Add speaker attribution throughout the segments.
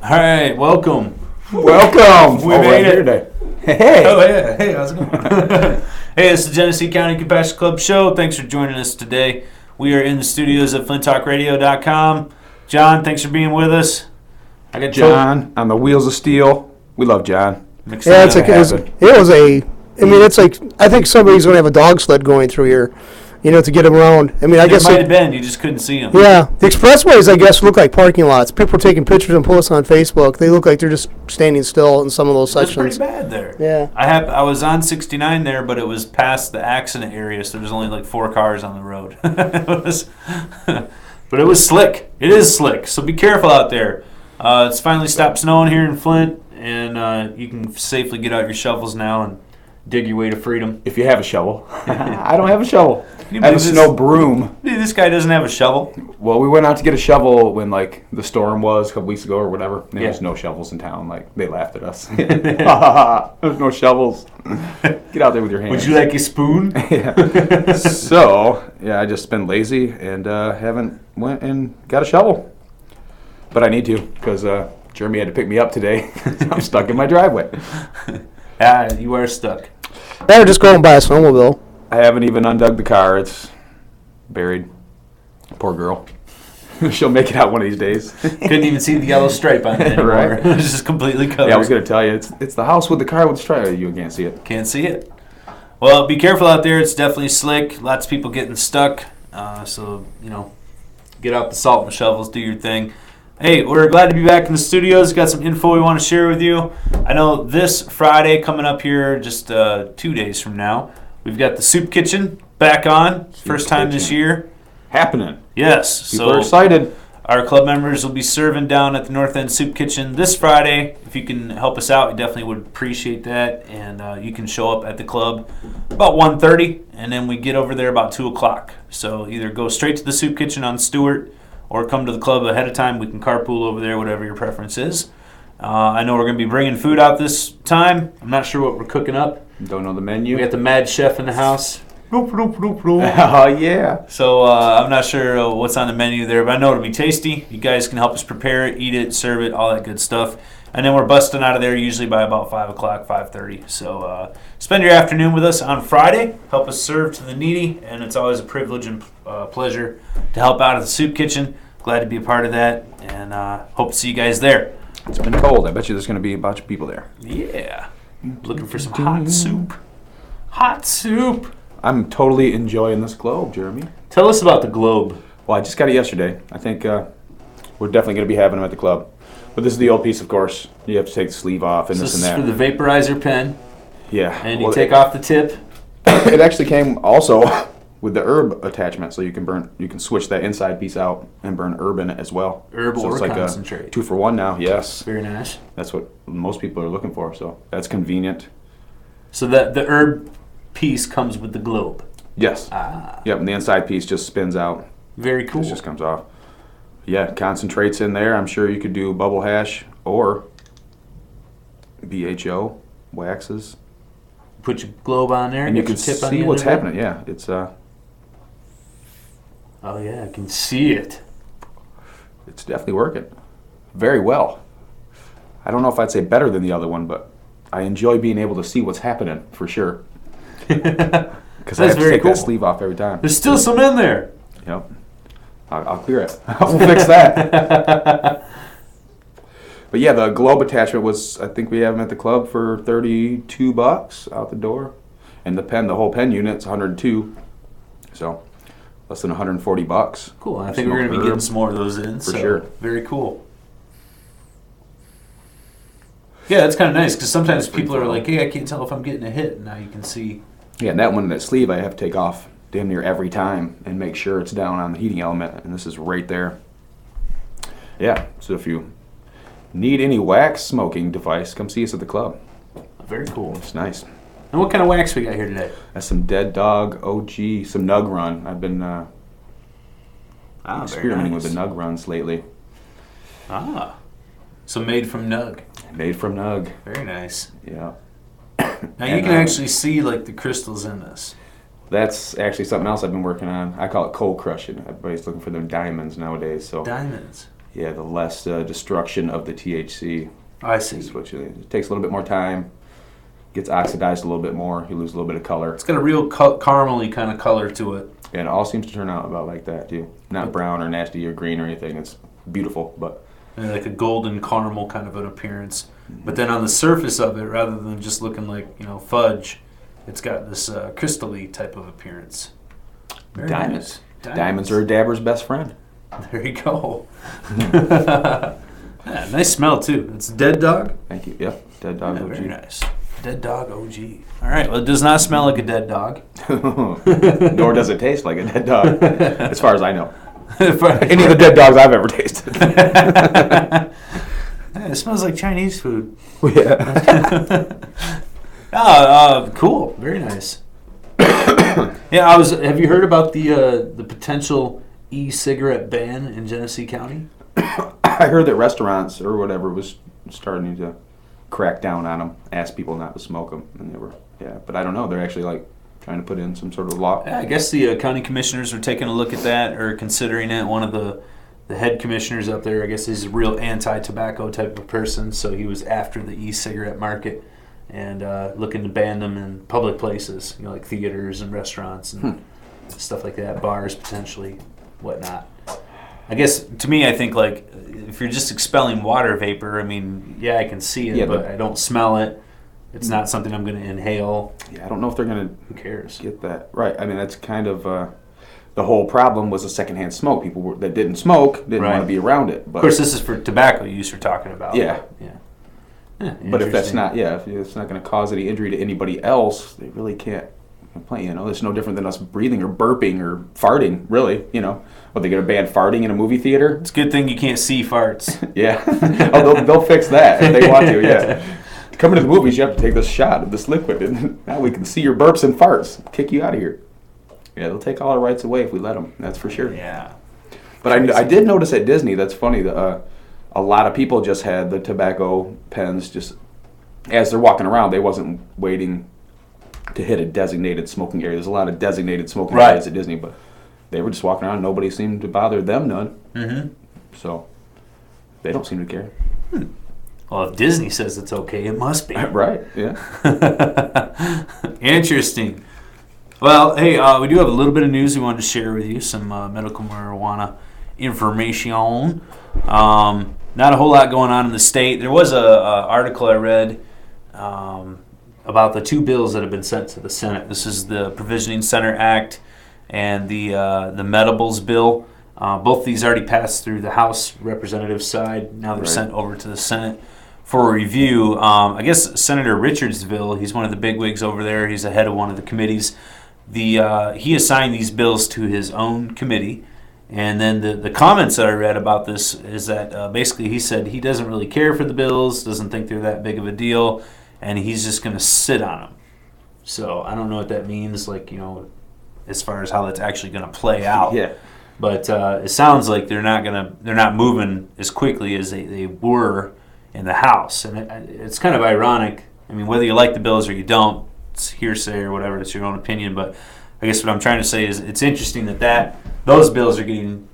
Speaker 1: All right, welcome.
Speaker 2: Welcome.
Speaker 1: We made it
Speaker 2: today. Hey.
Speaker 1: Oh, yeah. Hey, how's it going? Hey, it's the Genesee County Compassion Club show. Thanks for joining us today. We are in the studios at FlintTalkRadio.com. John, thanks for being with us.
Speaker 2: I got John on the wheels of steel. We love John.
Speaker 3: Yeah, it's like I think somebody's going to have a dog sled going through here, to get them around. I mean, I guess
Speaker 1: it might have been. You just couldn't see them.
Speaker 3: Yeah, the expressways, I guess, look like parking lots. People are taking pictures and posting on Facebook. They look like they're just standing still in some of those sections.
Speaker 1: It's pretty bad there.
Speaker 3: Yeah.
Speaker 1: I was on 69 there, but it was past the accident area, so there was only like 4 cars on the road. But it was slick. It is slick, so be careful out there. It's finally stopped snowing here in Flint, and you can safely get out your shovels now and dig your way to freedom.
Speaker 2: If you have a shovel. I don't have a shovel. I have a snow broom.
Speaker 1: This guy doesn't have a shovel.
Speaker 2: Well, we went out to get a shovel when, the storm was a couple weeks ago or whatever. There's no shovels in town. They laughed at us. There's no shovels. Get out there with your hands.
Speaker 1: Would you like a spoon?
Speaker 2: Yeah. So, I just been lazy and haven't went and got a shovel. But I need to because Jeremy had to pick me up today. I'm stuck in my driveway.
Speaker 1: Yeah, you are stuck.
Speaker 3: Better just go and buy a snowmobile.
Speaker 2: I haven't even undug the car. It's buried. Poor girl. She'll make it out one of these days.
Speaker 1: Couldn't even see the yellow stripe on it anymore.
Speaker 2: Right.
Speaker 1: It was just completely covered.
Speaker 2: Yeah, I was going to tell you. It's the house with the car with the stripe. You can't see it.
Speaker 1: Can't see it. Well, be careful out there. It's definitely slick. Lots of people getting stuck. So, get out the salt and shovels. Do your thing. Hey, we're glad to be back in the studios. Got some info we want to share with you. I know this Friday coming up here, just 2 days from now, we've got the Soup Kitchen back on. First time this year.
Speaker 2: Happening.
Speaker 1: Yes.
Speaker 2: People are excited.
Speaker 1: Our club members will be serving down at the North End Soup Kitchen this Friday. If you can help us out, we definitely would appreciate that. And you can show up at the club about 1:30, and then we get over there about 2 o'clock. So either go straight to the Soup Kitchen on Stewart or come to the club ahead of time. We can carpool over there, whatever your preference is. I know we're going to be bringing food out this time. I'm not sure what we're cooking up.
Speaker 2: Don't know the menu.
Speaker 1: We got the Mad Chef in the house.
Speaker 2: Oh, yeah.
Speaker 1: So I'm not sure what's on the menu there, but I know it'll be tasty. You guys can help us prepare it, eat it, serve it, all that good stuff. And then we're busting out of there usually by about 5 o'clock, 5:30. So spend your afternoon with us on Friday. Help us serve to the needy, and it's always a privilege and pleasure to help out at the Soup Kitchen. Glad to be a part of that, and hope to see you guys there.
Speaker 2: It's been cold. I bet you there's going to be a bunch of people there.
Speaker 1: Yeah. Looking for some hot soup. Hot soup.
Speaker 2: I'm totally enjoying this globe, Jeremy.
Speaker 1: Tell us about the globe.
Speaker 2: Well, I just got it yesterday. I think we're definitely going to be having them at the club. But this is the old piece, of course. You have to take the sleeve off and this and that.
Speaker 1: This is for the vaporizer pen.
Speaker 2: Yeah.
Speaker 1: And you take off the tip.
Speaker 2: It actually came also with the herb attachment, so you can switch that inside piece out and burn herb in it as well.
Speaker 1: Herb
Speaker 2: so
Speaker 1: or
Speaker 2: it's like
Speaker 1: concentrate.
Speaker 2: 2 for 1 now, yes.
Speaker 1: Very nice.
Speaker 2: That's what most people are looking for, so that's convenient.
Speaker 1: So the herb piece comes with the globe.
Speaker 2: Yes.
Speaker 1: Ah.
Speaker 2: Yep, and the inside piece just spins out.
Speaker 1: Very cool.
Speaker 2: It just comes off. Yeah, concentrates in there. I'm sure you could do bubble hash or BHO waxes.
Speaker 1: Put your globe on there.
Speaker 2: And you can see what's happening. Yeah, it's
Speaker 1: Oh yeah, I can see it.
Speaker 2: It's definitely working very well. I don't know if I'd say better than the other one, but I enjoy being able to see what's happening for sure. Because I have to take that sleeve off every time.
Speaker 1: There's still some in there.
Speaker 2: Yep. I'll clear it. We'll fix that. But yeah, the globe attachment was, I think we have them at the club for $32 out the door. And the whole pen unit's $102. So less than $140.
Speaker 1: Cool. I think we're going to be getting some more of those in.
Speaker 2: For sure.
Speaker 1: Very cool. Yeah, that's kind of nice because sometimes people are like, hey, I can't tell if I'm getting a hit. And now you can see.
Speaker 2: Yeah, and that sleeve I have to take off damn near every time and make sure it's down on the heating element. And this is right there. Yeah, so if you need any wax smoking device, come see us at the club.
Speaker 1: Very cool.
Speaker 2: It's nice.
Speaker 1: And what kind of wax we got here today?
Speaker 2: That's some Dead Dog OG, some Nug Run. I've been experimenting with the Nug Runs lately.
Speaker 1: Ah, so made from Nug.
Speaker 2: Made from Nug.
Speaker 1: Very nice.
Speaker 2: Yeah.
Speaker 1: Now you can actually see the crystals in this.
Speaker 2: That's actually something else I've been working on. I call it cold crushing. Everybody's looking for their diamonds nowadays. So
Speaker 1: diamonds.
Speaker 2: the less destruction of the THC.
Speaker 1: I see.
Speaker 2: It takes a little bit more time, gets oxidized a little bit more, you lose a little bit of color.
Speaker 1: It's got a real caramely kind of color to it.
Speaker 2: And it all seems to turn out about like that too. Not brown or nasty or green or anything. It's beautiful, but
Speaker 1: And like a golden caramel kind of an appearance. But then on the surface of it, rather than just looking like, fudge, it's got this crystal-y type of appearance. Very
Speaker 2: diamonds.
Speaker 1: nice.
Speaker 2: Diamonds are a dabber's best friend.
Speaker 1: There you go. Yeah, nice smell too. It's Dead Dog.
Speaker 2: Thank you. Yep. Dead Dog OG.
Speaker 1: Very nice. Dead Dog OG. All right. Well, it does not smell like a dead dog.
Speaker 2: Nor does it taste like a dead dog, as far as I know.
Speaker 1: Any
Speaker 2: Any of the dead dogs I've ever tasted.
Speaker 1: It smells like Chinese food.
Speaker 2: Yeah.
Speaker 1: Cool. Very nice. Yeah, have you heard about the potential e-cigarette ban in Genesee County?
Speaker 2: I heard that restaurants or whatever was starting to crack down on them, ask people not to smoke them, and they were but I don't know. They're actually like trying to put in some sort of law.
Speaker 1: Yeah, I guess the county commissioners are taking a look at that or considering it. One of the head commissioners up there, I guess, is a real anti-tobacco type of person, so he was after the e-cigarette market and looking to ban them in public places, like theaters and restaurants and stuff like that, bars potentially, whatnot. I guess, to me, I think, like, if you're just expelling water vapor, I mean, yeah, I can see it, but I don't smell it. It's not something I'm going to inhale.
Speaker 2: Yeah, I don't know if they're going to
Speaker 1: Who cares?
Speaker 2: get that. Right. I mean, that's kind of the whole problem was the secondhand smoke. People that didn't smoke didn't want to be around it. But
Speaker 1: of course, this is for tobacco use we're talking about.
Speaker 2: Yeah. But if that's
Speaker 1: interesting.
Speaker 2: not, if it's not going to cause any injury to anybody else, they really can't complain. It's no different than us breathing or burping or farting, really. What, they going to ban farting in a movie theater?
Speaker 1: It's a good thing you can't see farts.
Speaker 2: Yeah. They'll fix that if they want to, yeah. Coming to the movies, you have to take this shot of this liquid, and now we can see your burps and farts. Kick you out of here. Yeah, they'll take all our rights away if we let them. That's for sure.
Speaker 1: Yeah.
Speaker 2: But I did notice at Disney, that's funny, a lot of people just had the tobacco pens just as they're walking around. They wasn't waiting to hit a designated smoking area. There's a lot of designated smoking areas at Disney, but they were just walking around. Nobody seemed to bother them none. Mm-hmm. So they don't seem to care.
Speaker 1: Well, if Disney says it's okay, it must be.
Speaker 2: Right, yeah.
Speaker 1: Interesting. Well, hey, we do have a little bit of news we wanted to share with you, some medical marijuana information. Not a whole lot going on in the state. There was a article I read about the two bills that have been sent to the Senate. This is the Provisioning Center Act and the Medibles bill. Both these already passed through the House Representative side. Now they're sent over to the Senate for review. I guess Senator Richardsville, he's one of the bigwigs over there. He's the head of one of the committees. He assigned these bills to his own committee. And then the comments that I read about this is that basically he said he doesn't really care for the bills, doesn't think they're that big of a deal, and he's just going to sit on them. So I don't know what that means, as far as how that's actually going to play out.
Speaker 2: Yeah.
Speaker 1: But it sounds like they're not moving as quickly as they were in the House, and it's kind of ironic. I mean, whether you like the bills or you don't, it's hearsay or whatever. It's your own opinion, but I guess what I'm trying to say is it's interesting that those bills are getting,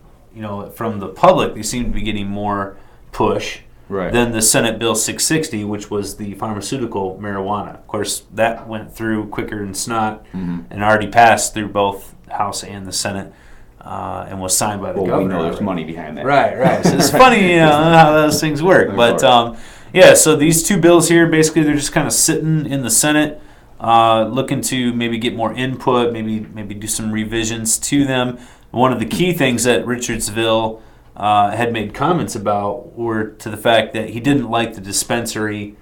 Speaker 1: from the public, they seem to be getting more push than the Senate Bill 660, which was the pharmaceutical marijuana. Of course, that went through quicker than snot and already passed through both the House and the Senate and was signed by the governor.
Speaker 2: We know there's money behind that.
Speaker 1: Right. So it's funny, how those things work. But, so these two bills here, basically, they're just kind of sitting in the Senate. Looking to maybe get more input, maybe do some revisions to them. One of the key things that Richardsville had made comments about were to the fact that he didn't like the dispensary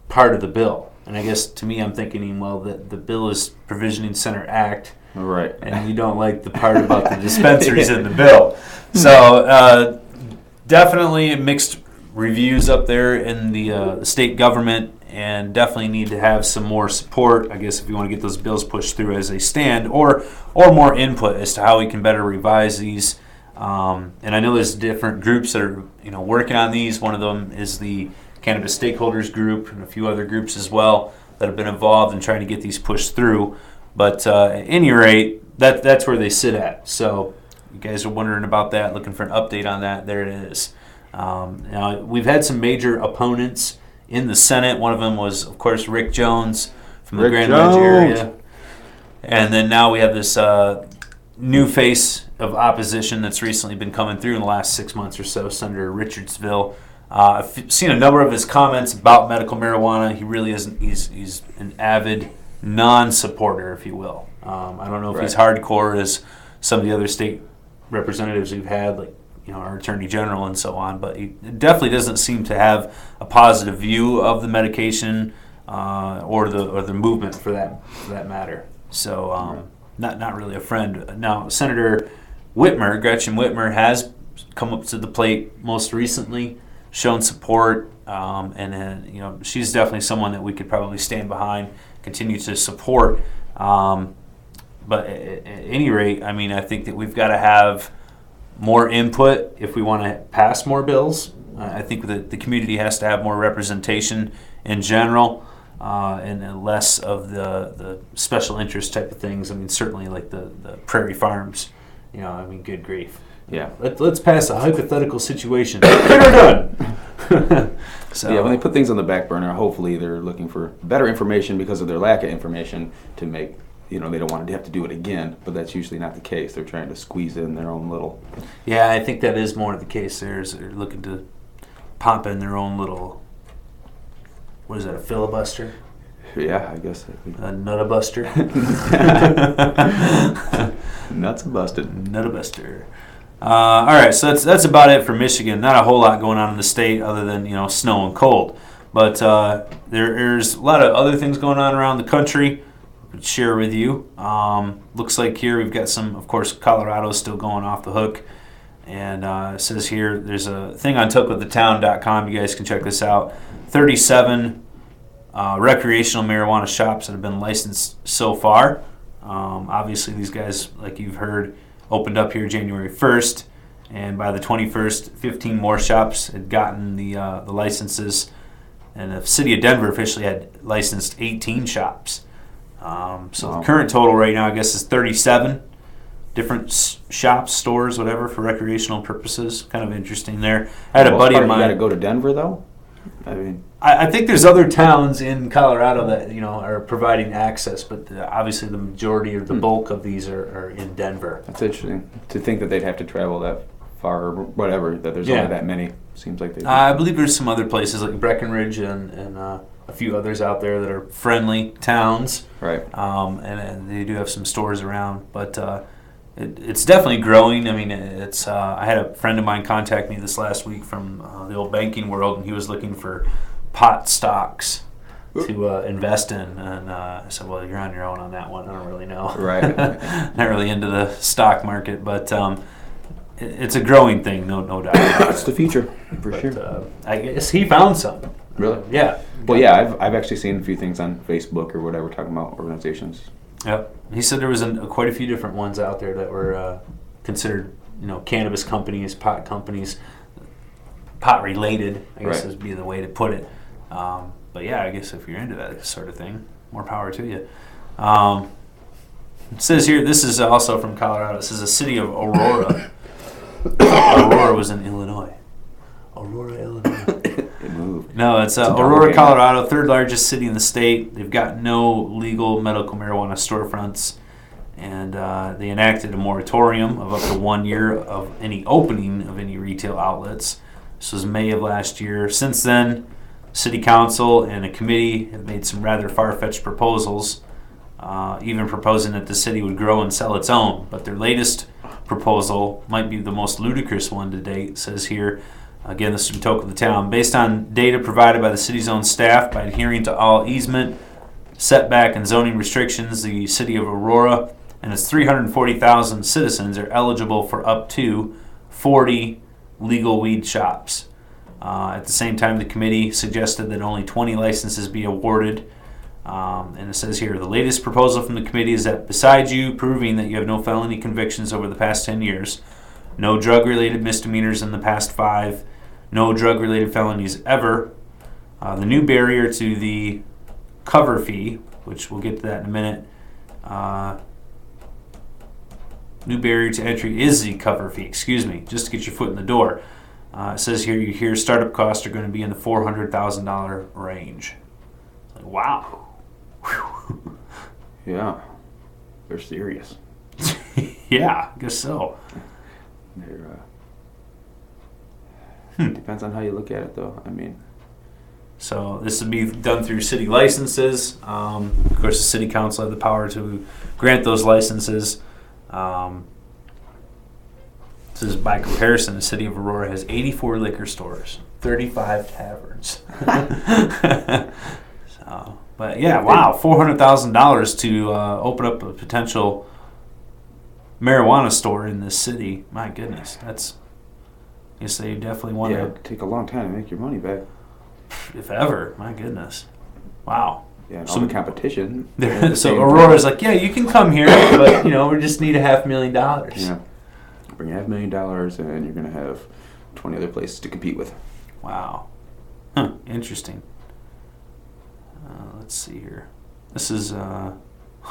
Speaker 1: part of the bill. And I guess to me, I'm thinking, well, the bill is Provisioning Center Act,
Speaker 2: right?
Speaker 1: And you don't like the part about the dispensaries in the bill. So definitely mixed reviews up there in the state government. And definitely need to have some more support, I guess, if you want to get those bills pushed through as they stand, or more input as to how we can better revise these. And I know there's different groups that are working on these. One of them is the Cannabis Stakeholders Group, and a few other groups as well that have been involved in trying to get these pushed through. But at any rate, that's where they sit at. So you guys are wondering about that, looking for an update on that. There it is. Now, we've had some major opponents in the Senate. One of them was, of course, Rick Jones from the Grand Ledge area. And then now we have this new face of opposition that's recently been coming through in the last 6 months or so, Senator Richardsville. I've seen a number of his comments about medical marijuana. He really isn't. He's an avid non-supporter, if you will. I don't know if he's hardcore as some of the other state representatives we've had, like our Attorney General and so on, but he definitely doesn't seem to have a positive view of the medication or the movement for that matter. So not really a friend. Now, Senator Gretchen Whitmer, has come up to the plate most recently, shown support, and she's definitely someone that we could probably stand behind, continue to support. But at any rate, I mean, I think that we've got to have more input if we want to pass more bills. I think that the community has to have more representation in general, and less of the special interest type of things. I mean, certainly like the prairie farms. Good grief.
Speaker 2: Yeah.
Speaker 1: Let's pass a hypothetical situation. Get her done. So
Speaker 2: yeah, when they put things on the back burner, hopefully they're looking for better information because of their lack of information to make, they don't want to have to do it again, but that's usually not the case. They're trying to squeeze in their own little...
Speaker 1: Yeah, I think that is more the case there, is they're looking to pop in their own little... What is that, a filibuster?
Speaker 2: Yeah, I guess.
Speaker 1: A nuttabuster?
Speaker 2: Nuts busted.
Speaker 1: Nuttabuster. All right, so that's about it for Michigan. Not a whole lot going on in the state other than snow and cold, but there's a lot of other things going on around the country. I'll share with you. Looks like here we've got some, of course, Colorado still going off the hook, and it says here there's a thing on tookawiththetown.com. You guys can check this out. 37 recreational marijuana shops that have been licensed so far. Obviously, these guys, like you've heard, opened up here January 1st, and by the 21st, 15 more shops had gotten the licenses, and the city of Denver officially had licensed 18 shops. So the current total right now, I guess, is 37 different shops, stores, whatever, for recreational purposes. Kind of interesting there. I had a buddy of mine.
Speaker 2: You got to go to Denver, though? I mean,
Speaker 1: I think there's other towns in Colorado that are providing access, but obviously the majority or the bulk of these are in Denver.
Speaker 2: That's interesting to think that they'd have to travel that far or whatever. That there's only that many. Seems like they.
Speaker 1: I believe there's some other places like Breckenridge and a few others out there that are friendly towns.
Speaker 2: Right.
Speaker 1: And they do have some stores around, but it's definitely growing. I mean, it's. I had a friend of mine contact me this last week from the old banking world, and he was looking for pot stocks to invest in, and I said, well, you're on your own on that one. I don't really know.
Speaker 2: Right.
Speaker 1: Not really into the stock market, but it's a growing thing, no doubt.
Speaker 2: It's the future, for sure.
Speaker 1: I guess he found some.
Speaker 2: Really?
Speaker 1: Yeah.
Speaker 2: Well, yeah, I've actually seen a few things on Facebook or whatever talking about organizations.
Speaker 1: Yep. He said there was quite a few different ones out there that were considered, cannabis companies, pot companies, pot related, I guess would be the way to put it. But yeah, I guess if you're into that sort of thing, more power to you. It says here, this is also from Colorado. It says the city of Aurora. Aurora was in Illinois. Aurora, Illinois.
Speaker 2: It moved.
Speaker 1: No, it's Aurora, Colorado, third largest city in the state. They've got no legal medical marijuana storefronts, and they enacted a moratorium of up to 1 year of any opening of any retail outlets. This was May of last year. Since then, City Council and a committee have made some rather far-fetched proposals, even proposing that the city would grow and sell its own. But their latest proposal might be the most ludicrous one to date. It says here, again, this is from Toke of the Town. Based on data provided by the city's own staff, by adhering to all easement, setback, and zoning restrictions, the city of Aurora and its 340,000 citizens are eligible for up to 40 legal weed shops. At the same time, the committee suggested that only 20 licenses be awarded. And it says here, the latest proposal from the committee is that besides you proving that you have no felony convictions over the past 10 years, no drug-related misdemeanors in the past 5, no drug-related felonies ever, the new barrier to the cover fee, which we'll get to that in a minute, new barrier to entry is the cover fee, just to get your foot in the door. It says here startup costs are going to be in the $400,000 range. Like, wow. Whew.
Speaker 2: Yeah. They're serious.
Speaker 1: Yeah, I guess so.
Speaker 2: They're, depends on how you look at it, though. I mean,
Speaker 1: so this would be done through city licenses. Of course, the city council have the power to grant those licenses. This is by comparison, the city of Aurora has 84 liquor stores, 35 taverns. So, but yeah, wow, $400,000 to open up a potential marijuana store in this city. My goodness, that's. I guess they definitely want to.
Speaker 2: it'd take a long time to make your money back.
Speaker 1: If ever, my goodness, wow.
Speaker 2: Yeah, and all the competition.
Speaker 1: So Aurora's like, yeah, you can come here, but we just need $500,000.
Speaker 2: Yeah, bring $500,000, and you're gonna have 20 other places to compete with.
Speaker 1: Wow, interesting. Let's see here. This is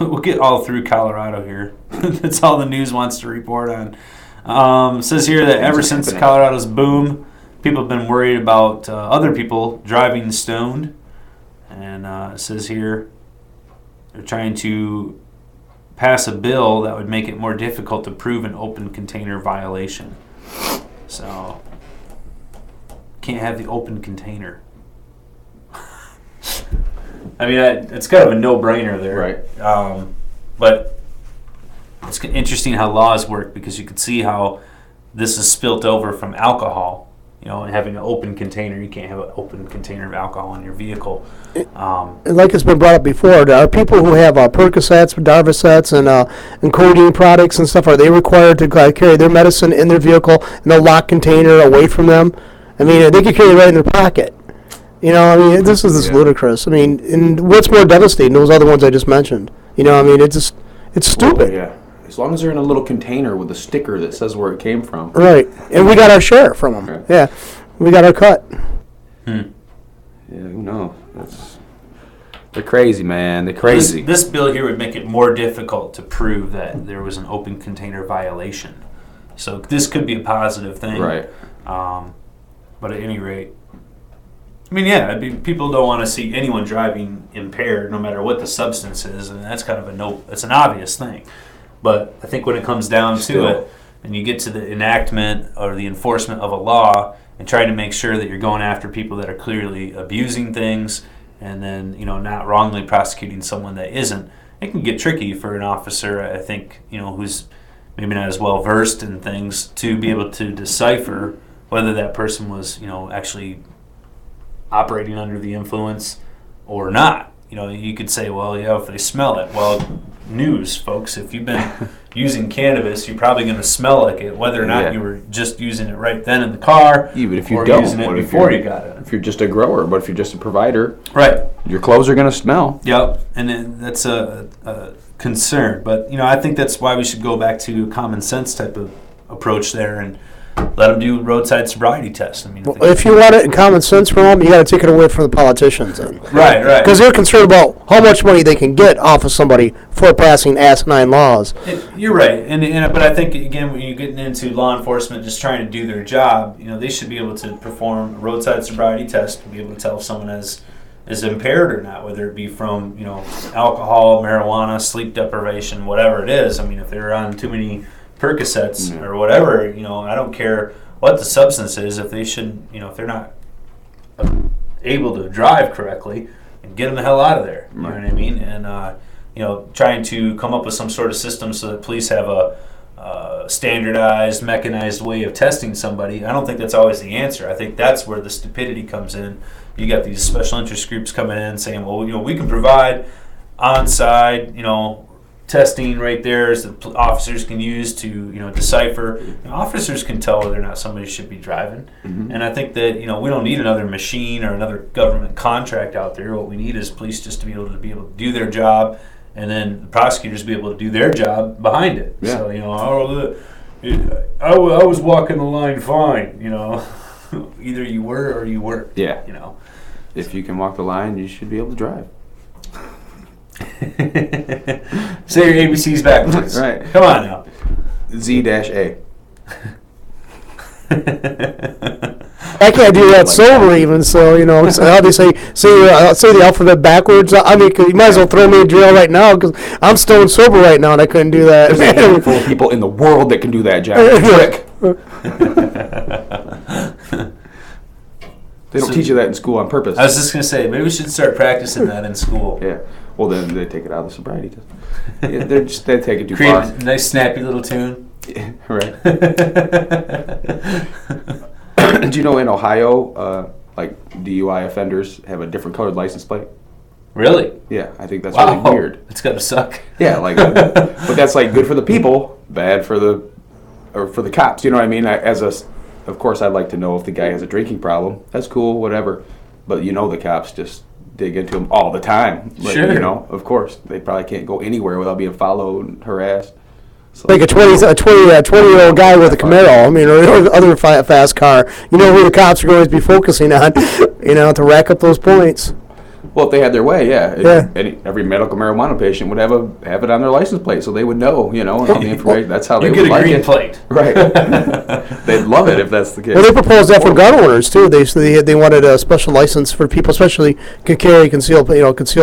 Speaker 1: we'll get all through Colorado here. That's all the news wants to report on. It says here that ever since Colorado's boom, people have been worried about other people driving stoned. And it says here they're trying to pass a bill that would make it more difficult to prove an open container violation. So, can't have the open container. I mean, it's kind of a no-brainer there.
Speaker 2: Right.
Speaker 1: But it's interesting how laws work, because you can see how this is spilt over from alcohol. And having an open container, you can't have an open container of alcohol in your vehicle.
Speaker 3: Like it's been brought up before, there are people who have Percocets, Darvocets, and codeine products and stuff. Are they required to carry their medicine in their vehicle in a locked container away from them? I mean, they could carry it right in their pocket. This is ludicrous. I mean, and what's more devastating? Those other ones I just mentioned. It's stupid.
Speaker 2: Well, yeah. As long as they're in a little container with a sticker that says where it came from.
Speaker 3: Right. And we got our share from them. Right. Yeah. We got our cut.
Speaker 2: Yeah, who knows? They're crazy, man. They're crazy.
Speaker 1: This bill here would make it more difficult to prove that there was an open container violation. So this could be a positive thing.
Speaker 2: Right.
Speaker 1: But at any rate, I mean, people don't want to see anyone driving impaired, no matter what the substance is, and that's kind of it's an obvious thing. But I think when it comes down to it, and you get to the enactment or the enforcement of a law, and trying to make sure that you're going after people that are clearly abusing things, and then not wrongly prosecuting someone that isn't, it can get tricky for an officer, I think, who's maybe not as well versed in things, to be able to decipher whether that person was actually operating under the influence or not. You could say, well, yeah, if they smell it. Well, news, folks, if you've been using cannabis, you're probably going to smell like it, whether or not you were just using it right then in the car,
Speaker 2: even if you
Speaker 1: or
Speaker 2: don't,
Speaker 1: using it before you got it.
Speaker 2: If you're just a grower, but if you're just a provider,
Speaker 1: right,
Speaker 2: your clothes are going to smell.
Speaker 1: Yep, and then that's a concern. But I think that's why we should go back to a common sense type of approach there, and let them do roadside sobriety tests. I mean,
Speaker 3: if you want it in common sense from them, you got to take it away from the politicians. Then.
Speaker 1: Right.
Speaker 3: Because they're concerned about how much money they can get off of somebody for passing asinine laws.
Speaker 1: You're right, but I think again, when you're getting into law enforcement, just trying to do their job, they should be able to perform a roadside sobriety test to be able to tell if someone is impaired or not, whether it be from alcohol, marijuana, sleep deprivation, whatever it is. I mean, if they're on too many Percocets or whatever, I don't care what the substance is. If they shouldn't, if they're not able to drive correctly, and get them the hell out of there. You know what I mean? And trying to come up with some sort of system so that police have a standardized, mechanized way of testing somebody. I don't think that's always the answer. I think that's where the stupidity comes in. You got these special interest groups coming in saying, well, we can provide on-side, testing right there as the officers can use to decipher. Officers can tell whether or not somebody should be driving. Mm-hmm. And I think that we don't need another machine or another government contract out there. What we need is police just to be able to do their job, and then the prosecutors be able to do their job behind it. Yeah. So I was walking the line fine. Either you were or you weren't.
Speaker 2: Yeah. If you can walk the line, you should be able to drive.
Speaker 1: Say your ABCs backwards.
Speaker 2: Right.
Speaker 1: Come on now.
Speaker 2: Z-A.
Speaker 3: I can't do that sober even, so, so how do you say the alphabet backwards? I mean, 'cause you might as well throw me in jail right now because I'm stone sober right now and I couldn't do that.
Speaker 2: There's a handful of people in the world that can do that, Jack. Trick. They don't teach you that in school on purpose.
Speaker 1: I was just going to say, maybe we should start practicing that in school.
Speaker 2: Yeah. Well, then they take it out of the sobriety test. Yeah, they take it too far.
Speaker 1: Create a nice snappy little tune.
Speaker 2: Yeah, right. Do you know in Ohio, like DUI offenders have a different colored license plate?
Speaker 1: Really?
Speaker 2: Yeah, I think that's really weird.
Speaker 1: It's got to suck.
Speaker 2: Yeah, like, but that's like good for the people, bad for the cops. You know what I mean? Of course, I'd like to know if the guy has a drinking problem. That's cool, whatever. But the cops just dig into him all the time. Like,
Speaker 1: sure.
Speaker 2: Of course, they probably can't go anywhere without being followed and harassed. So,
Speaker 3: Like a 20-year-old guy with a Camaro, I mean, or other fast car. You know who the cops are going to be focusing on, to rack up those points.
Speaker 2: well, if they had their way, yeah.
Speaker 3: Yeah.
Speaker 2: Every medical marijuana patient would have it on their license plate, so they would know, and all the information. That's how they
Speaker 1: You
Speaker 2: would
Speaker 1: get a
Speaker 2: like
Speaker 1: green
Speaker 2: it.
Speaker 1: plate.
Speaker 2: Right. They'd love it if that's the case.
Speaker 3: Well, they proposed that for gun owners too. They wanted a special license for people, especially can carry concealed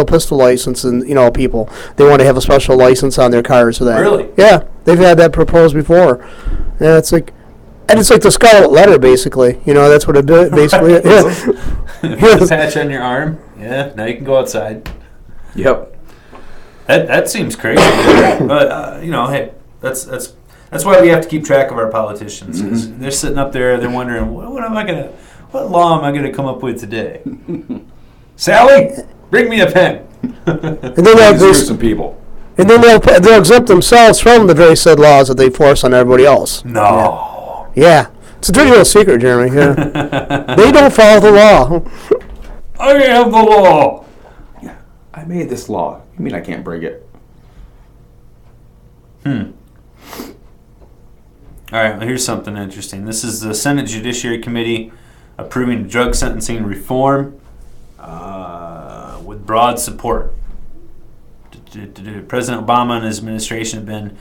Speaker 3: pistol license, and people they want to have a special license on their cars for that.
Speaker 1: Really?
Speaker 3: Yeah, they've had that proposed before. Yeah, it's like the scarlet letter, basically. That's what it basically.
Speaker 1: You put a patch on your arm. Yeah, now you can go outside.
Speaker 2: Yep.
Speaker 1: That seems crazy, but hey, that's why we have to keep track of our politicians. 'Cause they're sitting up there, they're wondering, what law am I gonna come up with today? Sally, bring me a pen.
Speaker 3: And then
Speaker 2: Screw some people.
Speaker 3: they'll exempt themselves from the very said laws that they force on everybody else.
Speaker 1: No.
Speaker 3: Yeah. It's a dirty little secret, Jeremy. Yeah. They don't follow the law.
Speaker 1: I have the law.
Speaker 2: I made this law. You mean I can't break it?
Speaker 1: All right, well, here's something interesting. This is the Senate Judiciary Committee approving drug sentencing reform with broad support. President Obama and his administration have been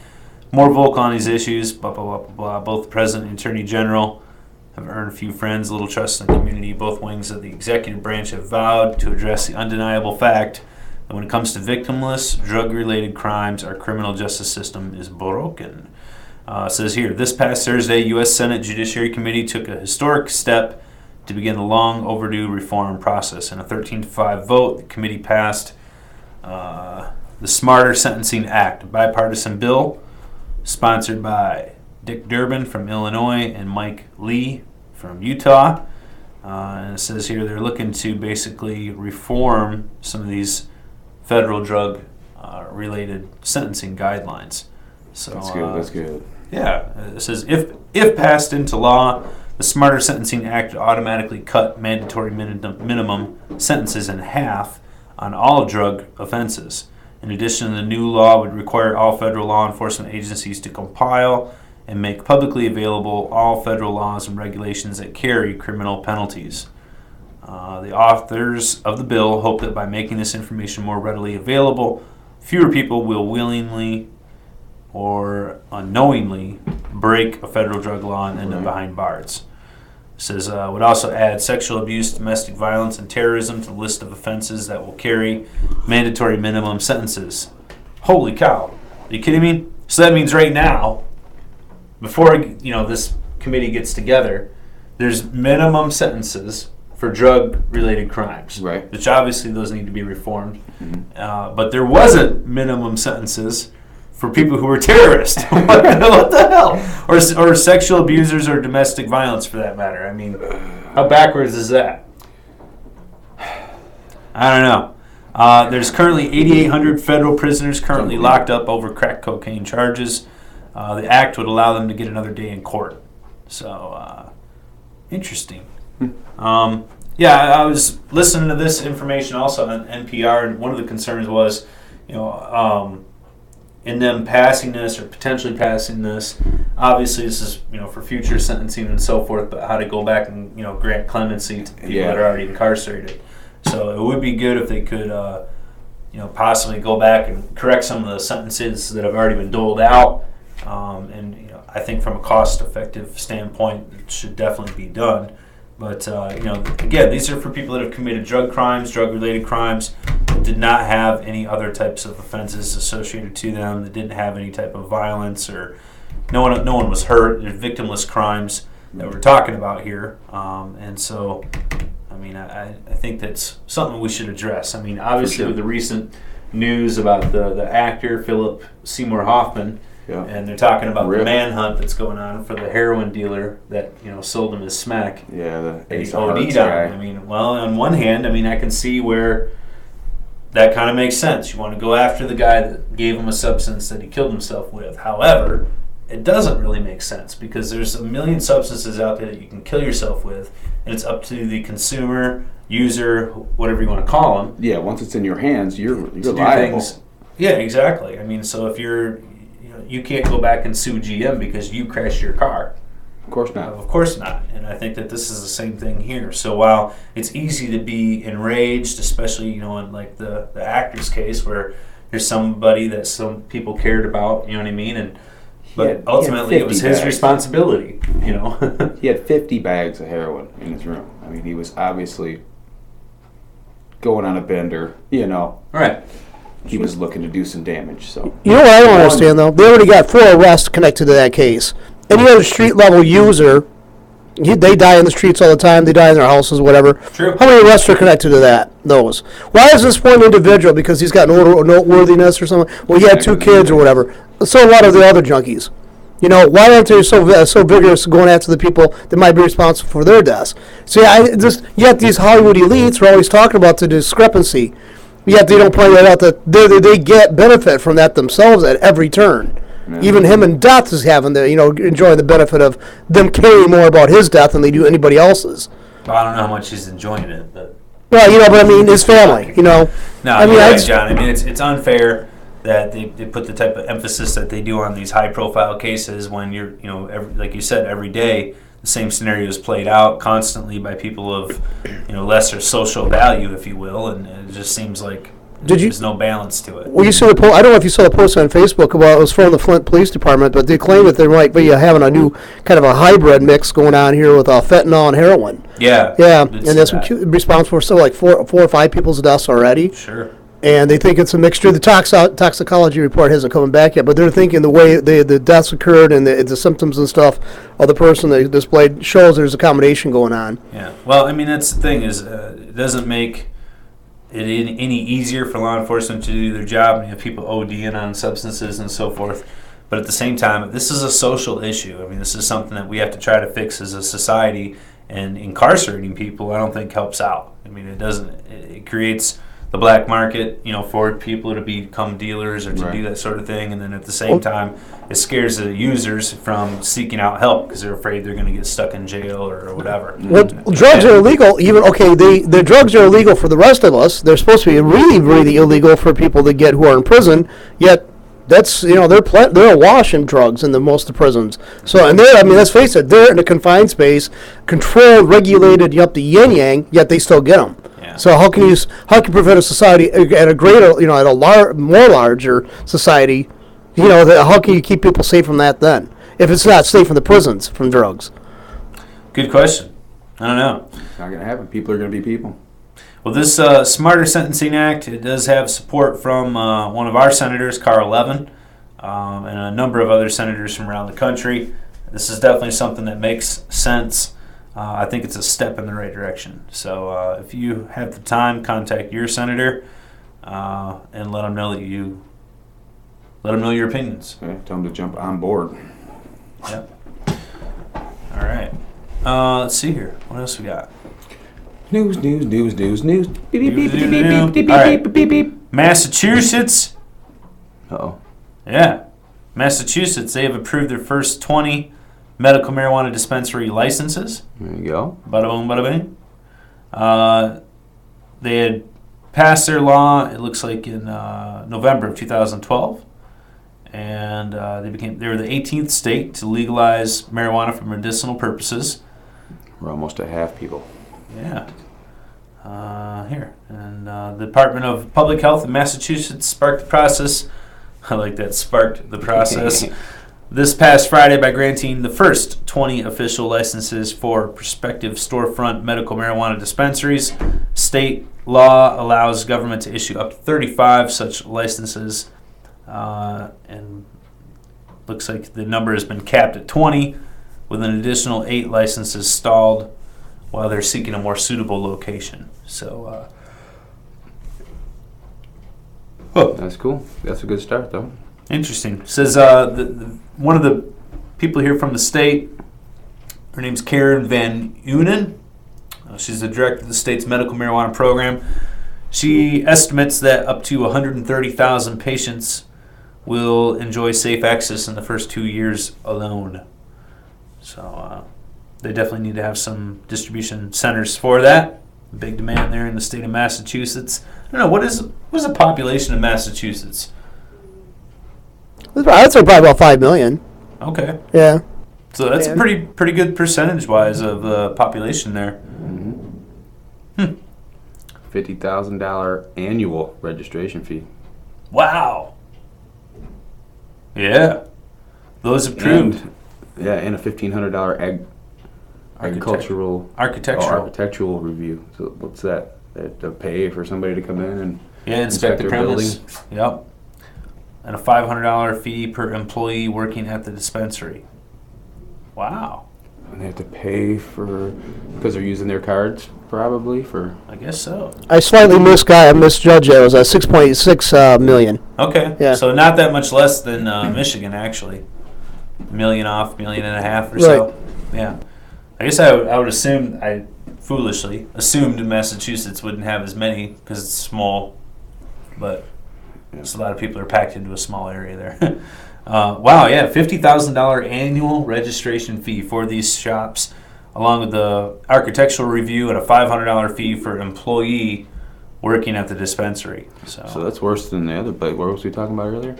Speaker 1: more vocal on these issues. Blah, blah, blah, blah, blah. Both the President and Attorney General have earned a few friends, a little trust in the community. Both wings of the executive branch have vowed to address the undeniable fact that when it comes to victimless, drug-related crimes, our criminal justice system is broken. It says here, this past Thursday, U.S. Senate Judiciary Committee took a historic step to begin the long overdue reform process. In a 13-5 vote, the committee passed the Smarter Sentencing Act, a bipartisan bill sponsored by Dick Durbin from Illinois and Mike Lee from Utah. And it says here they're looking to basically reform some of these federal drug related sentencing guidelines. So
Speaker 2: That's good. That's good.
Speaker 1: yeah, it says if passed into law, the Smarter Sentencing Act would automatically cut mandatory minimum sentences in half on all drug offenses. In addition, the new law would require all federal law enforcement agencies to compile and make publicly available all federal laws and regulations that carry criminal penalties. The authors of the bill hope that by making this information more readily available, fewer people will willingly or unknowingly break a federal drug law and end up behind bars. It says would also add sexual abuse, domestic violence, and terrorism to the list of offenses that will carry mandatory minimum sentences. Holy cow! Are you kidding me? So that means right now, before this committee gets together, there's minimum sentences for drug-related crimes,
Speaker 2: Right.
Speaker 1: which obviously those need to be reformed. But there wasn't minimum sentences for people who were terrorists. What the hell? Or sexual abusers or domestic violence, for that matter. I mean, how backwards is that? I don't know. There's currently 8,800 federal prisoners currently locked up over crack cocaine charges. The act would allow them to get another day in court. So, interesting. I was listening to this information also on NPR, and one of the concerns was, in them passing this or potentially passing this, obviously this is for future sentencing and so forth, but how to go back and grant clemency to people that are already incarcerated. So it would be good if they could possibly go back and correct some of the sentences that have already been doled out. And I think from a cost-effective standpoint, it should definitely be done. But, again, these are for people that have committed drug crimes, drug-related crimes, that did not have any other types of offenses associated to them, that didn't have any type of violence, or no one was hurt. They're victimless crimes that we're talking about here. And so, I mean, I think that's something we should address. I mean, obviously with the recent news about the actor, Philip Seymour Hoffman, and they're talking about the manhunt that's going on for the heroin dealer that sold him his smack.
Speaker 2: Yeah, the Ace
Speaker 1: OD'd on him. I mean, well, on one hand, I mean, I can see where that kind of makes sense. You want to go after the guy that gave him a substance that he killed himself with. However, it doesn't really make sense because there's a million substances out there that you can kill yourself with, and it's up to the consumer, user, whatever you want to call them.
Speaker 2: Yeah, once it's in your hands, you're liable.
Speaker 1: Yeah, exactly. I mean, so if you can't go back and sue GM because you crashed your car.
Speaker 2: Of course not.
Speaker 1: Of course not. And I think that this is the same thing here. So while it's easy to be enraged, especially in like the actor's case where there's somebody that some people cared about, you know what I mean? But ultimately it was his responsibility,
Speaker 2: He had 50 bags of heroin in his room. I mean, he was obviously going on a bender,
Speaker 1: Right.
Speaker 2: He was looking to do some damage. So
Speaker 3: what I don't understand though? They already got 4 arrests connected to that case. Any other street level user, they die in the streets all the time. They die in their houses, whatever.
Speaker 1: True.
Speaker 3: How many arrests are connected to that? Those. Why is this one individual? Because he's got noteworthiness or something? Well, he had 2 kids or whatever. So a lot of the other junkies. Why aren't they so vigorous going after the people that might be responsible for their deaths? See, yet these Hollywood elites are always talking about the discrepancy. Yet they don't point that out that they get benefit from that themselves at every turn. Yeah. Even him in death is having enjoying the benefit of them caring more about his death than they do anybody else's.
Speaker 1: Well, I don't know how much he's enjoying it, but
Speaker 3: but I mean his family.
Speaker 1: No, I mean, you're right, John. I mean it's unfair that they put the type of emphasis that they do on these high-profile cases when you're like you said, every day the same scenario is played out constantly by people of lesser social value, if you will, and it just seems like there's no balance to it.
Speaker 3: Well, you see the post. I don't know if you saw the post on Facebook about it was from the Flint Police Department, but they claim that they might be having a new kind of a hybrid mix going on here with fentanyl and heroin.
Speaker 1: Yeah,
Speaker 3: and that's responsible for like 4 or 5 people's deaths already.
Speaker 1: Sure.
Speaker 3: And they think it's a mixture. The toxicology report hasn't come back yet, but they're thinking the way the deaths occurred and the symptoms and stuff of the person they displayed shows there's a combination going on.
Speaker 1: Yeah. Well, I mean, that's the thing is it doesn't make it any easier for law enforcement to do their job and you have people ODing on substances and so forth. But at the same time, this is a social issue. I mean, this is something that we have to try to fix as a society, and incarcerating people I don't think helps out. I mean, it creates the black market, for people to become dealers or to do that sort of thing. And then at the same time, it scares the users from seeking out help because they're afraid they're going to get stuck in jail or whatever.
Speaker 3: Well, drugs are illegal. The drugs are illegal for the rest of us. They're supposed to be really, really illegal for people who are in prison. Yet that's they're awash in drugs in most of the prisons. So let's face it, they're in a confined space, controlled, regulated, the yin yang. Yet they still get them. So how can you prevent a society at a greater, at a more larger society, how can you keep people safe from that then? If it's not safe from the prisons from drugs.
Speaker 1: Good question. I don't know.
Speaker 2: It's not going to happen. People are going to be people.
Speaker 1: Well, this Smarter Sentencing Act, it does have support from one of our senators, Carl Levin, and a number of other senators from around the country. This is definitely something that makes sense. I think it's a step in the right direction. So if you have the time, contact your senator and let them know your opinions.
Speaker 2: Okay, tell them to jump on board.
Speaker 1: Yep. All right. Let's see here. What else we got?
Speaker 2: News. Beep, beep, beep, beep, beep, beep, beep,
Speaker 1: All right.
Speaker 2: beep, beep, beep.
Speaker 1: Massachusetts.
Speaker 2: Uh-oh.
Speaker 1: Yeah. Massachusetts, they have approved their first 20 medical marijuana dispensary licenses.
Speaker 2: There you go.
Speaker 1: Bada boom, bada bing. They had passed their law, it looks like in November of 2012. And they were the 18th state to legalize marijuana for medicinal purposes.
Speaker 2: We're almost at half people.
Speaker 1: Yeah. Here. And the Department of Public Health in Massachusetts sparked the process. I like that, sparked the process this past Friday by granting the first 20 official licenses for prospective storefront medical marijuana dispensaries. State law allows government to issue up to 35 such licenses, and looks like the number has been capped at 20, with an additional 8 licenses stalled while they're seeking a more suitable location. So,
Speaker 2: That's cool. That's a good start, though.
Speaker 1: interesting. Says one of the people here from the state, her name's Karen Van Unen. She's the director of the state's medical marijuana program. She estimates that up to 130,000 patients will enjoy safe access in the first 2 years alone. So they definitely need to have some distribution centers for that. Big demand there in the state of Massachusetts. I don't know, what is the population of Massachusetts?
Speaker 3: I'd say probably about 5 million.
Speaker 1: Okay.
Speaker 3: Yeah.
Speaker 1: So that's a pretty good percentage-wise of the population there.
Speaker 2: $50,000 annual registration fee.
Speaker 1: Wow. Yeah. Those approved.
Speaker 2: And a $1,500 architectural review. So what's that? They have to pay for somebody to come in and
Speaker 1: inspect the
Speaker 2: their
Speaker 1: premise.
Speaker 2: building.
Speaker 1: Yep. And a $500 fee per employee working at the dispensary. Wow.
Speaker 2: And they have to pay because they're using their cards, probably, for...
Speaker 1: I guess so.
Speaker 3: I slightly misjudged it. It was 6.6 million.
Speaker 1: Okay.
Speaker 3: Yeah.
Speaker 1: So not that much less than Michigan, actually. $1 million off, $1.5 million or so.
Speaker 3: Right.
Speaker 1: Yeah. I guess I would assume, I foolishly assumed Massachusetts wouldn't have as many because it's small, but a lot of people are packed into a small area there. Wow, yeah, $50,000 annual registration fee for these shops, along with the architectural review and a $500 fee for employee working at the dispensary.
Speaker 2: So that's worse than the other place. What was we talking about earlier?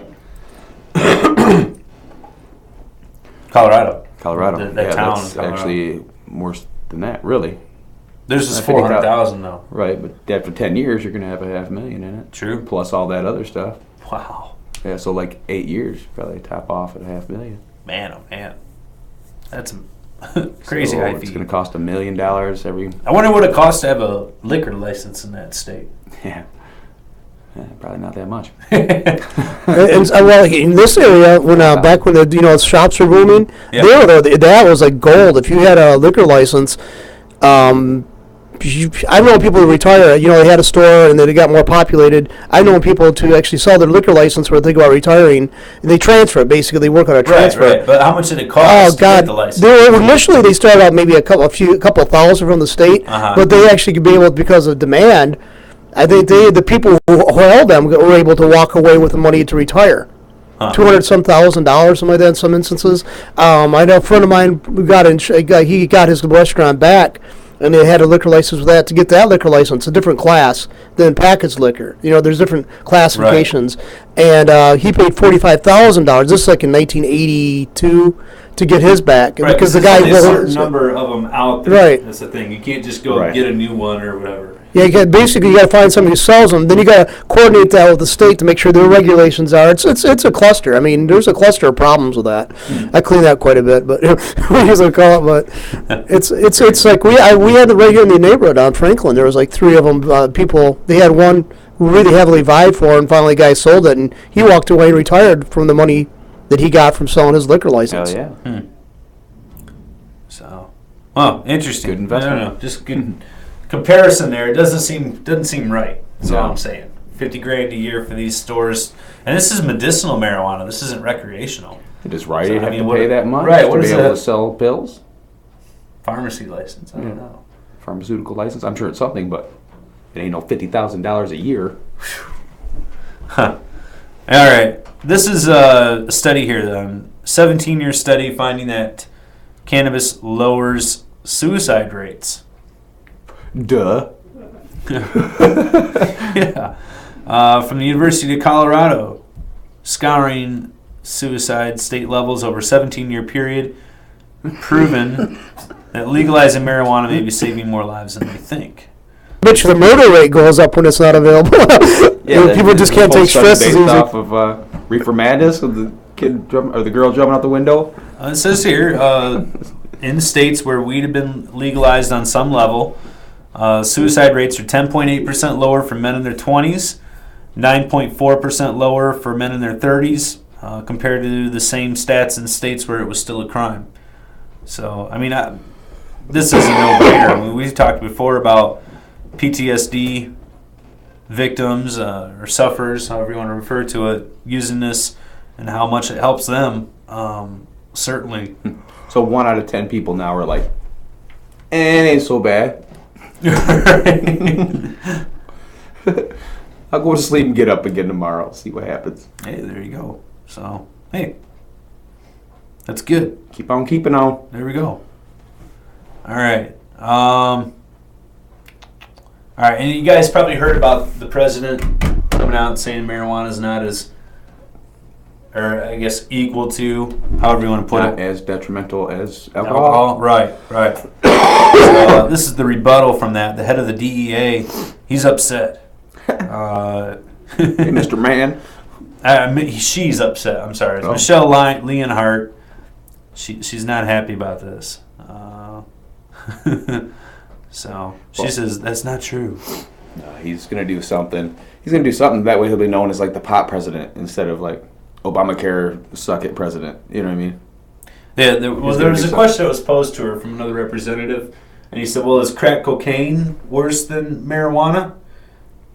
Speaker 1: Colorado.
Speaker 2: That
Speaker 1: town
Speaker 2: that's
Speaker 1: in Colorado.
Speaker 2: actually worse than that, really.
Speaker 1: There's just 400,000 though.
Speaker 2: Right, but after 10 years, you're going to have $500,000 in it.
Speaker 1: True.
Speaker 2: Plus all that other stuff.
Speaker 1: Wow.
Speaker 2: Yeah, so like 8 years, probably top off at $500,000.
Speaker 1: Man, oh man. That's a crazy high
Speaker 2: It's
Speaker 1: fee.
Speaker 2: going to cost $1 million every...
Speaker 1: I wonder what it costs to have a liquor license in that state.
Speaker 2: Yeah. Probably not that much.
Speaker 3: Well, in this area, when back when the shops were booming, that was like gold. If you had a liquor license, I've known people to retire. They had a store and then it got more populated. I've known people to actually sell their liquor license where they think about retiring, and they transfer it. Basically, they work on a transfer.
Speaker 1: Right. But how much did it cost to get the license?
Speaker 3: Initially, they started out maybe a couple thousand from the state, but they actually could be able, because of demand. I think the people who held them were able to walk away with the money to retire. $200,000 something like that in some instances. I know a friend of mine he got his restaurant back, and they had a liquor license with that. To get that liquor license, a different class than packaged liquor. There's different classifications. Right. And he paid $45,000. This is like in 1982 to get his back.
Speaker 1: Right,
Speaker 3: because the guy
Speaker 1: a certain number of them out there.
Speaker 3: Right.
Speaker 1: That's the thing. You can't just go get a new one or whatever.
Speaker 3: Yeah, you got to find somebody who sells them. Then you got to coordinate that with the state to make sure their regulations are. It's a cluster. I mean, there's a cluster of problems with that. I clean that quite a bit, but we usually call it. But it's like we had the right here in the neighborhood on Franklin. There was like 3 of them. People, they had one really heavily vied for, and finally, the guy sold it, and he walked away and retired from the money that he got from selling his liquor license.
Speaker 2: Hell yeah.
Speaker 1: So, well, interesting.
Speaker 2: Good investment.
Speaker 1: I don't know, just good comparison there. It doesn't seem right. That's all I'm saying. $50,000 a year for these stores, and this is medicinal marijuana. This isn't recreational.
Speaker 2: Does Rite Aid have to pay that much
Speaker 1: to
Speaker 2: be able to sell pills?
Speaker 1: Pharmacy license. I don't know.
Speaker 2: Pharmaceutical license. I'm sure it's something, but it ain't no $50,000 a year.
Speaker 1: Huh. All right. This is a study here, 17-year study finding that cannabis lowers suicide rates.
Speaker 2: Duh.
Speaker 1: Yeah. From the University of Colorado, scouring suicide state levels over a 17-year period, proven that legalizing marijuana may be saving more lives than we think.
Speaker 3: Bitch, the murder rate goes up when it's not available. People just can't take stress.
Speaker 2: Based off of Reefer Madness with the the girl jumping out the window?
Speaker 1: It says here, in states where weed had been legalized on some level, suicide rates are 10.8% lower for men in their 20s, 9.4% lower for men in their 30s, compared to the same stats in states where it was still a crime. So, I mean, this is a no-brainer. I mean, we've talked before about PTSD victims or sufferers, however you want to refer to it, using this and how much it helps them. Certainly.
Speaker 2: So 1 out of 10 people now are like, it ain't so bad. I'll go to sleep and get up again tomorrow. See what happens.
Speaker 1: Hey, there you go. So, hey, that's good.
Speaker 2: Keep on keeping on.
Speaker 1: There we go. All right. All right, and you guys probably heard about the president coming out and saying marijuana is not as, or I guess equal to, however you want to put
Speaker 2: Not
Speaker 1: it.
Speaker 2: as detrimental as alcohol.
Speaker 1: Right. So, this is the rebuttal from that. The head of the DEA, he's upset.
Speaker 2: Hey, Mr. Man.
Speaker 1: She's upset. I'm sorry. It's
Speaker 2: Oh.
Speaker 1: Michelle Leonhardt. She's not happy about this. So she says that's not true.
Speaker 2: No, he's gonna do something. He's gonna do something that way. He'll be known as like the pot president instead of like Obamacare suck it president. You know what I mean?
Speaker 1: Yeah. There was a question that was posed to her from another representative, and he said, "Well, is crack cocaine worse than marijuana?"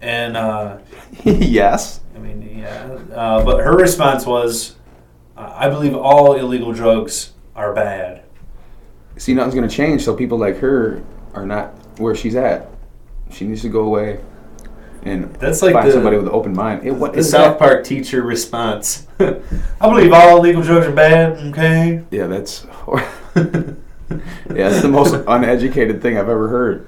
Speaker 1: And
Speaker 2: Yes.
Speaker 1: I mean, yeah. But her response was, "I believe all illegal drugs are bad."
Speaker 2: See, nothing's gonna change. So people like her are not where she's at. She needs to go away and
Speaker 1: That's like
Speaker 2: find
Speaker 1: the-
Speaker 2: somebody with an open mind. Hey, what
Speaker 1: The
Speaker 2: is
Speaker 1: South
Speaker 2: that?
Speaker 1: Park teacher response. I believe all illegal drugs are bad. Okay.
Speaker 2: Yeah, that's that's the most uneducated thing I've ever heard.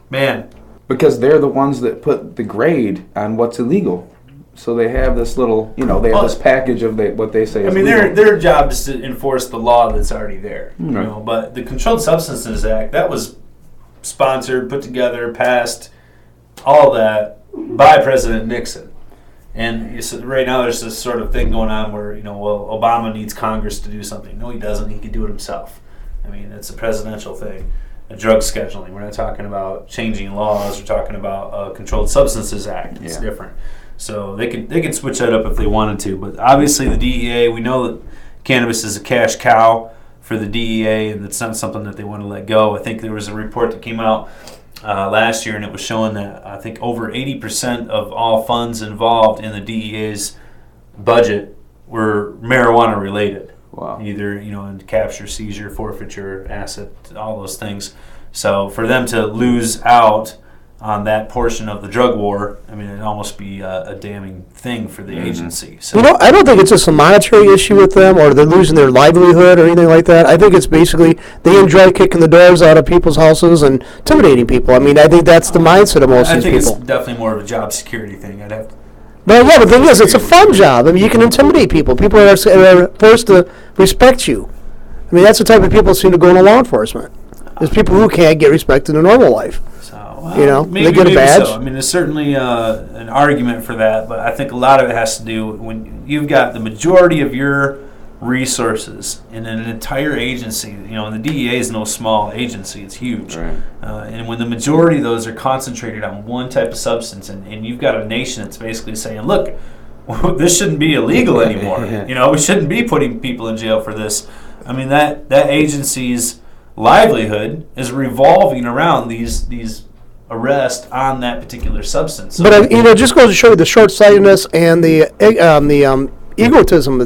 Speaker 1: Man.
Speaker 2: Because they're the ones that put the grade on what's illegal. So they have this little, they have
Speaker 1: Well,
Speaker 2: this package of what they say
Speaker 1: I
Speaker 2: is
Speaker 1: mean,
Speaker 2: legal.
Speaker 1: their job is to enforce the law that's already there. You
Speaker 2: Right.
Speaker 1: know, but the Controlled Substances Act, that was sponsored, put together, passed, all that by President Nixon. And right now there's this sort of thing going on where, well, Obama needs Congress to do something. No, he doesn't. He can do it himself. I mean, it's a presidential thing. Drug scheduling. We're not talking about changing laws. We're talking about a Controlled Substances Act. It's different. So they could switch that up if they wanted to. But obviously the DEA, we know that cannabis is a cash cow for the DEA, and it's not something that they want to let go. I think there was a report that came out last year, and it was showing that I think over 80% of all funds involved in the DEA's budget were marijuana related.
Speaker 2: Wow.
Speaker 1: Either, in capture, seizure, forfeiture, asset, all those things. So for them to lose out on that portion of the drug war, I mean, it'd almost be a damning thing for the agency. So,
Speaker 3: I don't think it's just a monetary issue with them or they're losing their livelihood or anything like that. I think it's basically they enjoy kicking the doors out of people's houses and intimidating people. I mean, I think that's the mindset of most
Speaker 1: I
Speaker 3: of
Speaker 1: think
Speaker 3: these
Speaker 1: it's
Speaker 3: people.
Speaker 1: definitely more of a job security thing. I'd have to.
Speaker 3: But yeah, the thing is, it's a fun job. I mean, you can intimidate people. People are forced to respect you. I mean, that's the type of people that seem to go into law enforcement. There's people who can't get respect in their normal life.
Speaker 1: So,
Speaker 3: they get a badge.
Speaker 1: So. I mean, there's certainly an argument for that, but I think a lot of it has to do when you've got the majority of your resources in an entire agency. And the DEA is no small agency; it's huge.
Speaker 2: Right.
Speaker 1: And when the majority of those are concentrated on one type of substance, and you've got a nation that's basically saying, "Look, this shouldn't be illegal anymore. We shouldn't be putting people in jail for this." I mean, that agency's livelihood is revolving around these arrests on that particular substance. So,
Speaker 3: But it just goes to show you the short-sightedness and the egoism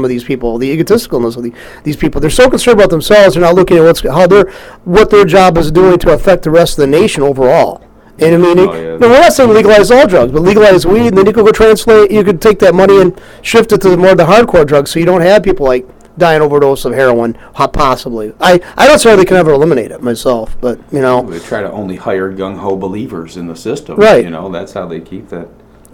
Speaker 3: of these people, the egotisticalness of these people. They're so concerned about themselves, they're not looking at what their job is doing to affect the rest of the nation overall. And I mean, we're not saying legalize all drugs, but legalize weed, and then you could go translate. You could take that money and shift it to more of the hardcore drugs, so you don't have people like dying overdose of heroin, possibly. I don't necessarily can ever eliminate it myself, but
Speaker 2: They try to only hire gung-ho believers in the system.
Speaker 3: Right.
Speaker 2: That's how they keep that.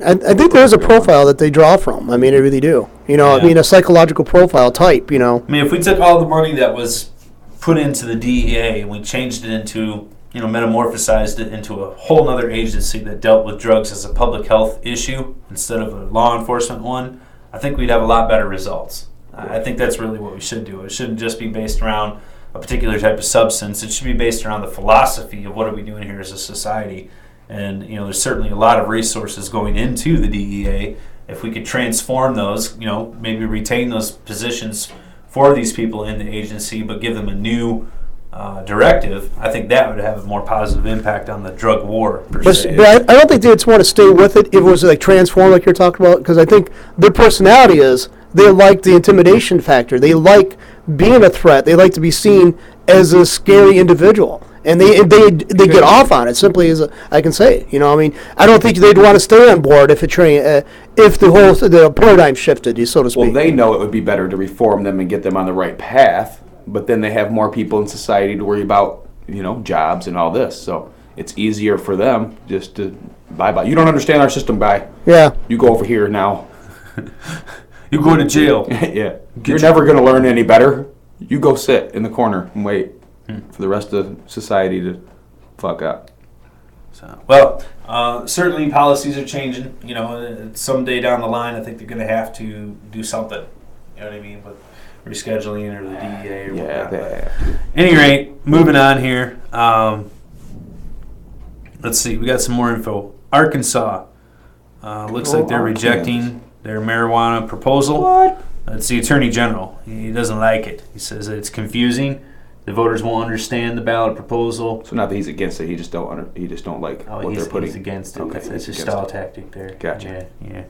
Speaker 3: I think there is a profile that they draw from. I mean, I really do. I mean, a psychological profile type.
Speaker 1: I mean, if we took all the money that was put into the DEA and we changed it into metamorphosized it into a whole other agency that dealt with drugs as a public health issue instead of a law enforcement one, I think we'd have a lot better results. I think that's really what we should do. It shouldn't just be based around a particular type of substance. It should be based around the philosophy of what are we doing here as a society. And there's certainly a lot of resources going into the DEA. If we could transform those, maybe retain those positions for these people in the agency, but give them a new directive, I think that would have a more positive impact on the drug war, per se.
Speaker 3: But I don't think they'd want to stay with it if it was like transformed like you're talking about, because I think their personality is they like the intimidation factor. They like being a threat. They like to be seen as a scary individual. And they get off on it, simply as I can say. I don't think they'd want to stay on board if the paradigm shifted, so to speak.
Speaker 2: Well, they know it would be better to reform them and get them on the right path, but then they have more people in society to worry about, jobs and all this. So it's easier for them just to bye-bye. You don't understand our system, guy.
Speaker 3: Yeah.
Speaker 2: You go over here now.
Speaker 1: You go to jail.
Speaker 2: Yeah. You're never going to learn any better. You go sit in the corner and wait for the rest of society to fuck up.
Speaker 1: Certainly policies are changing. Someday down the line, I think they're going to have to do something. You know what I mean? With rescheduling or the DEA or whatnot. At any rate, moving on here. Let's see. We got some more info. Arkansas. Looks like they're rejecting their marijuana proposal.
Speaker 2: What?
Speaker 1: It's the Attorney General. He doesn't like it. He says that it's confusing. The voters won't understand the ballot proposal.
Speaker 2: So not that he's against it. He just don't like what they're putting.
Speaker 1: He's against it.
Speaker 2: Okay,
Speaker 1: it's a stall tactic there.
Speaker 2: Gotcha.
Speaker 1: Yeah.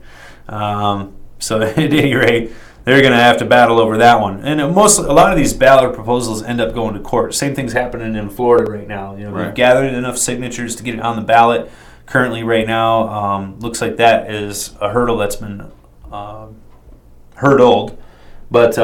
Speaker 1: So at any rate, they're going to have to battle over that one. And a lot of these ballot proposals end up going to court. Same thing's happening in Florida right now.
Speaker 2: Right.
Speaker 1: We've gathered enough signatures to get it on the ballot. Currently, right now, looks like that is a hurdle that's been hurdled. But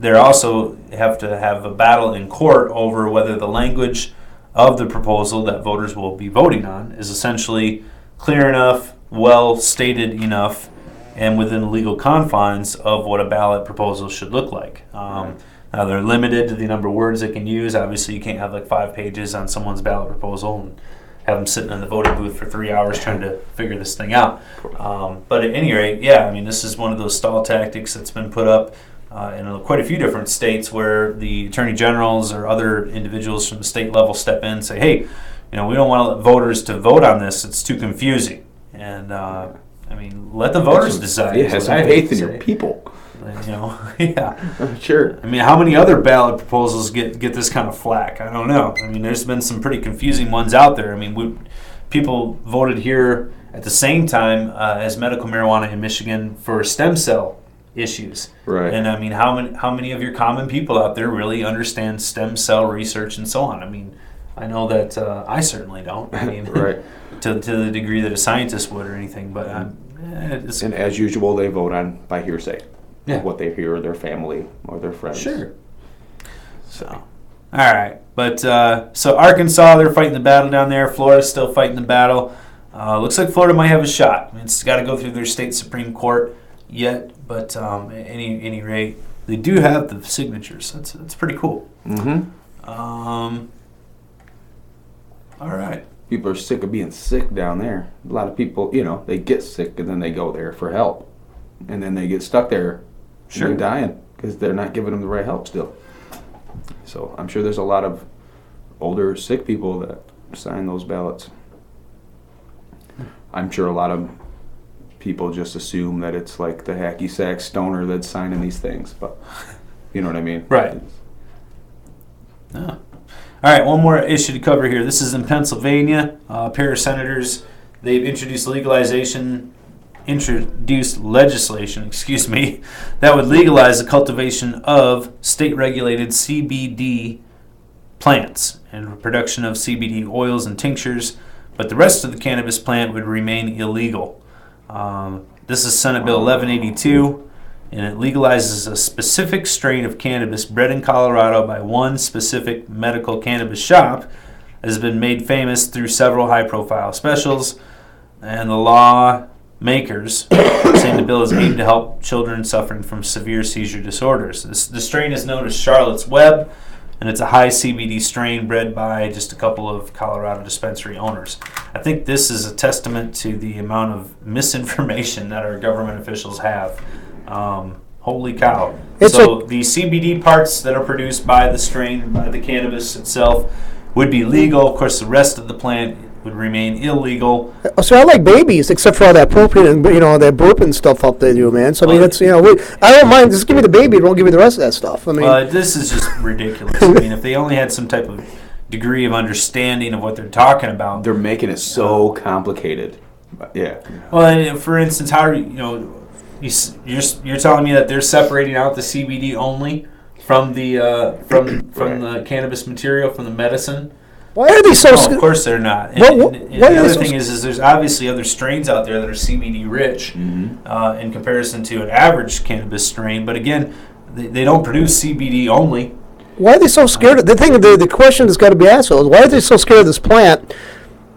Speaker 1: they also have to have a battle in court over whether the language of the proposal that voters will be voting on is essentially clear enough, well stated enough, and within the legal confines of what a ballot proposal should look like. Now they're limited to the number of words they can use. Obviously, you can't have like 5 pages on someone's ballot proposal and have them sitting in the voting booth for 3 hours trying to figure this thing out. But at any rate, this is one of those stall tactics that's been put up in quite a few different states where the attorney generals or other individuals from the state level step in and say, hey, we don't want to let voters to vote on this. It's too confusing. And, let the voters decide.
Speaker 2: Yeah, have some faith in your people.
Speaker 1: Yeah.
Speaker 2: Sure.
Speaker 1: How many other ballot proposals get this kind of flack? I don't know. There's been some pretty confusing ones out there. People voted here at the same time as medical marijuana in Michigan for stem cell issues.
Speaker 2: Right.
Speaker 1: And how many of your common people out there really understand stem cell research and so on? I know that I certainly don't.
Speaker 2: Right.
Speaker 1: To the degree that a scientist would or anything, but
Speaker 2: and as usual, they vote on by hearsay.
Speaker 1: Yeah.
Speaker 2: What they hear, their family or their friends.
Speaker 1: Sure. So, all right, but so Arkansas, they're fighting the battle down there. Florida's still fighting the battle. Looks like Florida might have a shot. It's got to go through their state Supreme Court yet, but at any rate, they do have the signatures. That's pretty cool.
Speaker 2: Mm-hmm.
Speaker 1: All right.
Speaker 2: People are sick of being sick down there. A lot of people, they get sick and then they go there for help, and then they get stuck there. Sure. And they're dying because they're not giving them the right help still. So I'm sure there's a lot of older sick people that sign those ballots. I'm sure a lot of people just assume that it's like the hacky sack stoner that's signing these things, but you know what I mean?
Speaker 1: Right. Yeah. All right, one more issue to cover here. This is in Pennsylvania. A pair of senators, they've introduced legislation, that would legalize the cultivation of state-regulated CBD plants and production of CBD oils and tinctures, but the rest of the cannabis plant would remain illegal. This is Senate Bill 1182, and it legalizes a specific strain of cannabis bred in Colorado by one specific medical cannabis shop that has been made famous through several high-profile specials, and the law makers saying the bill is aimed to help children suffering from severe seizure disorders. The strain is known as Charlotte's Web, and it's a high CBD strain bred by just a couple of Colorado dispensary owners. I think this is a testament to the amount of misinformation that our government officials have. Holy cow. The CBD parts that are produced by the strain, by the cannabis itself, would be legal. Of course, the rest of the plant would remain illegal.
Speaker 3: So I like babies, except for all that propane and that burping stuff up they do, man. So I mean, I don't mind. Just give me the baby, don't give me the rest of that stuff. I mean,
Speaker 1: this is just ridiculous. I mean, if they only had some type of degree of understanding of what they're talking about,
Speaker 2: they're making it so complicated. Yeah.
Speaker 1: Well, for instance, how are you're telling me that they're separating out the CBD only from the the cannabis material, from the medicine?
Speaker 3: Why are they so?
Speaker 1: Of course they're not. And the other thing is there's obviously other strains out there that are CBD rich in comparison to an average cannabis strain. But again, they don't produce CBD only. Why
Speaker 3: are they so scared? The question that's got to be asked is, why are they so scared of this plant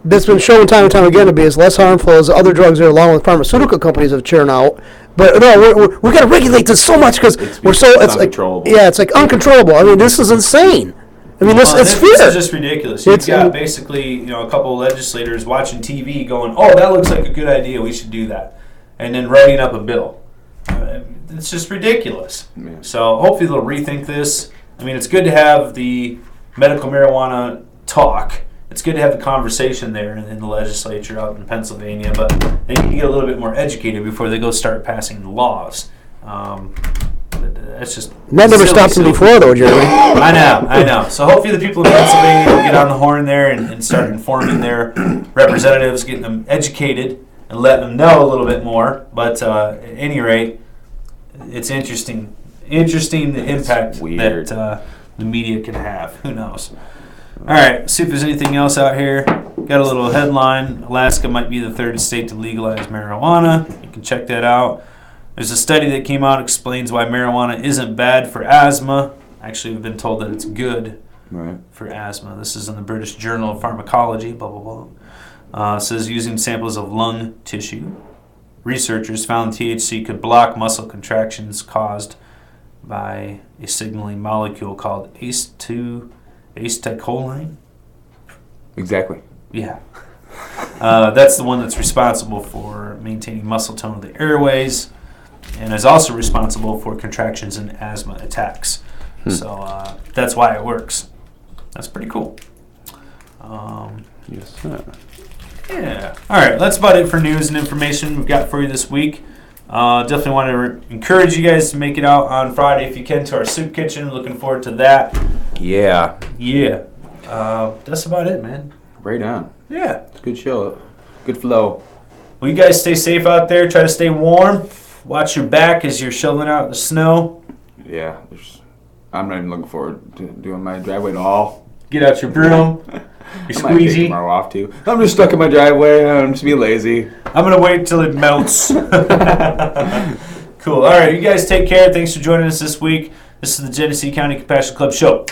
Speaker 3: that's been shown time and time again to be as less harmful as other drugs that along with pharmaceutical companies have churned out? But no, we got to regulate this so much because it's
Speaker 2: uncontrollable.
Speaker 3: It's like uncontrollable. I mean, this is insane. I mean, it's fear.
Speaker 1: This is just ridiculous. You've got basically, a couple of legislators watching TV going, "Oh, that looks like a good idea. We should do that," and then writing up a bill. It's just ridiculous. Yeah. So hopefully they'll rethink this. I mean, it's good to have the medical marijuana talk. It's good to have the conversation there in the legislature out in Pennsylvania, but they need to get a little bit more educated before they go start passing laws. That's just
Speaker 3: that never stopped them before, though, Jeremy.
Speaker 1: I know. So hopefully the people in Pennsylvania will get on the horn there and start informing their representatives, getting them educated and letting them know a little bit more. But at any rate, it's interesting the impact that the media can have. Who knows? All right, see if there's anything else out here. Got a little headline. Alaska might be the third state to legalize marijuana. You can check that out. There's a study that came out explains why marijuana isn't bad for asthma. Actually, we've been told that it's good for asthma. This is in the British Journal of Pharmacology, blah, blah, blah. It says using samples of lung tissue, researchers found THC could block muscle contractions caused by a signaling molecule called acetylcholine.
Speaker 2: Exactly.
Speaker 1: Yeah. That's the one that's responsible for maintaining muscle tone of the airways, and is also responsible for contractions and asthma attacks. So that's why it works. That's pretty cool.
Speaker 2: Yes, sir.
Speaker 1: Yeah. All right, that's about it for news and information we've got for you this week. Definitely want to encourage you guys to make it out on Friday if you can to our soup kitchen. Looking forward to that.
Speaker 2: Yeah.
Speaker 1: That's about it, man.
Speaker 2: Right on.
Speaker 1: Yeah.
Speaker 2: It's a good show. Good flow.
Speaker 1: Well, you guys stay safe out there. Try to stay warm. Watch your back as you're shoveling out the snow.
Speaker 2: Yeah. I'm not even looking forward to doing my driveway at all.
Speaker 1: Get out your broom. Your squeegee.
Speaker 2: Take tomorrow off too. I'm just stuck in my driveway. I'm just being lazy.
Speaker 1: I'm going to wait until it melts. Cool. All right. You guys take care. Thanks for joining us this week. This is the Genesee County Compassion Club Show.